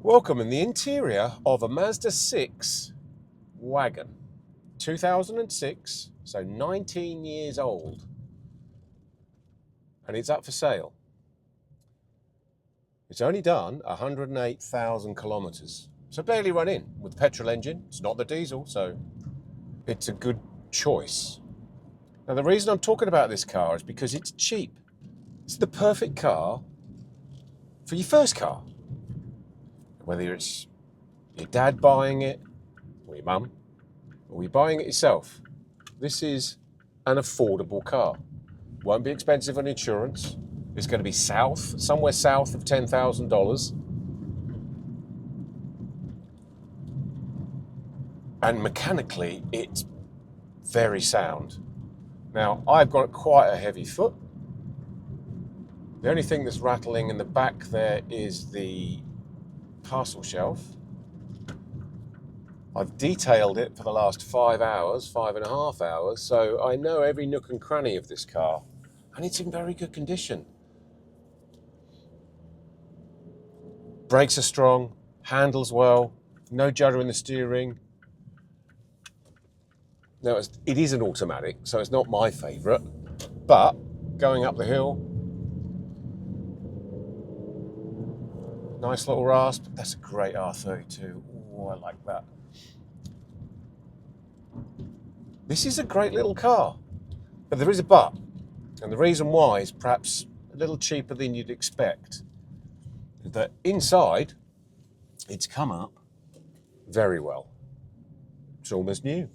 Welcome in the interior of a Mazda 6 Wagon. 2006, so 19 years old. And it's up for sale. It's only done 108,000 kilometres. So barely run in with the petrol engine. It's not the diesel, so it's a good choice. Now the reason I'm talking about this car is because it's cheap. It's the perfect car for your first car. Whether it's your dad buying it, or your mum, or you're buying it yourself. This is an affordable car. Won't be expensive on insurance. It's going to be somewhere south of $10,000. And mechanically, it's very sound. Now, I've got quite a heavy foot. The only thing that's rattling in the back there is the parcel shelf. I've detailed it for the last 5.5 hours, so I know every nook and cranny of this car, and it's in very good condition. Brakes are strong, handles well, no judder in the steering. Now, it is an automatic, so it's not my favourite, but going up the hill, nice little rasp. That's a great R32. Oh, I like that. This is a great little car, but there is a but, and the reason why is perhaps a little cheaper than you'd expect. That inside, it's come up very well. It's almost new.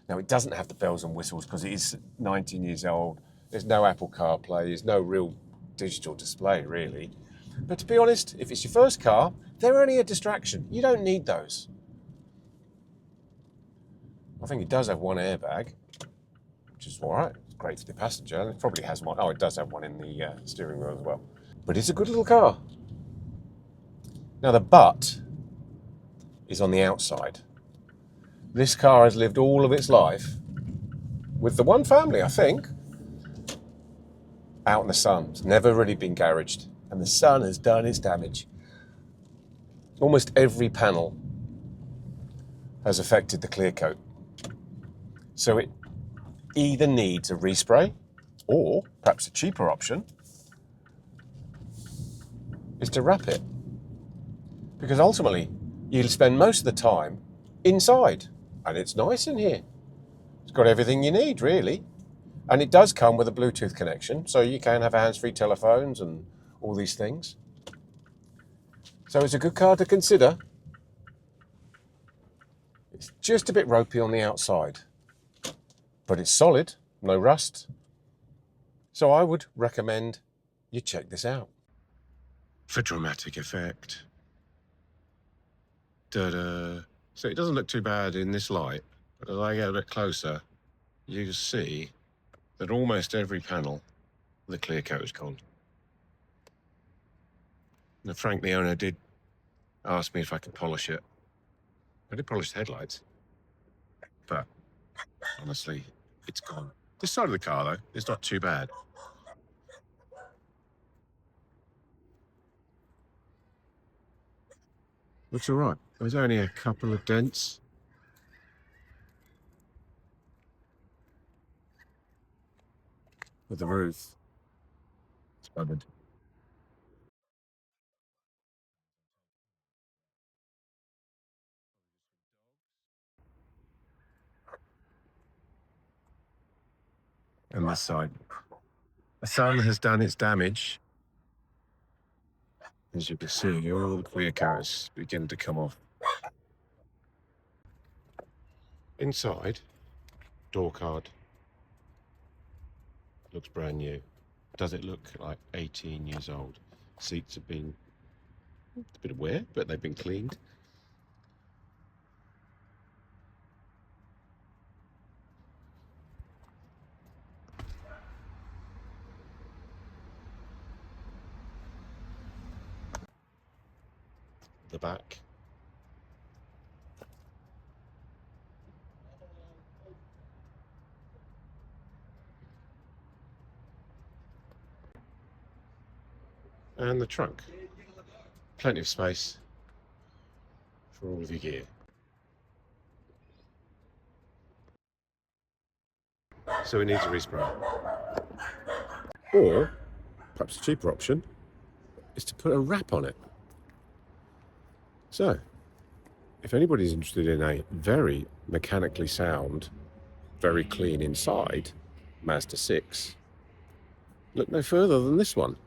Now, it doesn't have the bells and whistles because it is 19 years old. There's no Apple CarPlay. There's no real digital display, really. But to be honest, if it's your first car, they're only a distraction. You don't need those. I think it does have one airbag, which is all right. It's great for the passenger. It probably has one. Oh, it does have one in the steering wheel as well. But it's a good little car. Now, the but is on the outside. This car has lived all of its life with the one family, I think, out in the sun. It's never really been garaged, and the sun has done its damage. Almost every panel has affected the clear coat. So it either needs a respray, or perhaps a cheaper option is to wrap it. Because ultimately, you'll spend most of the time inside, and it's nice in here. It's got everything you need, really. And it does come with a Bluetooth connection, so you can have hands-free telephones and all these things. So it's a good car to consider. It's just a bit ropey on the outside, but it's solid, no rust. So I would recommend you check this out. For dramatic effect. Da-da. So it doesn't look too bad in this light, but as I get a bit closer, you can see that almost every panel, the clear coat is gone. Now, Frank, the owner, did ask me if I could polish it. I did polish the headlights, but honestly, it's gone. This side of the car, though, is not too bad. Looks all right. There's only a couple of dents. With the roof, it's buggered. And this side. The sun has done its damage. As you can see, all the clear coats begin to come off. Inside, door card. Looks brand new. Does it look like 18 years old? Seats have been a bit of wear, but they've been cleaned. The back. And the trunk. Plenty of space. for all of your gear. So it needs a respray. Or, perhaps a cheaper option, is to put a wrap on it. So, if anybody's interested in a very mechanically sound, very clean inside Mazda 6, look no further than this one.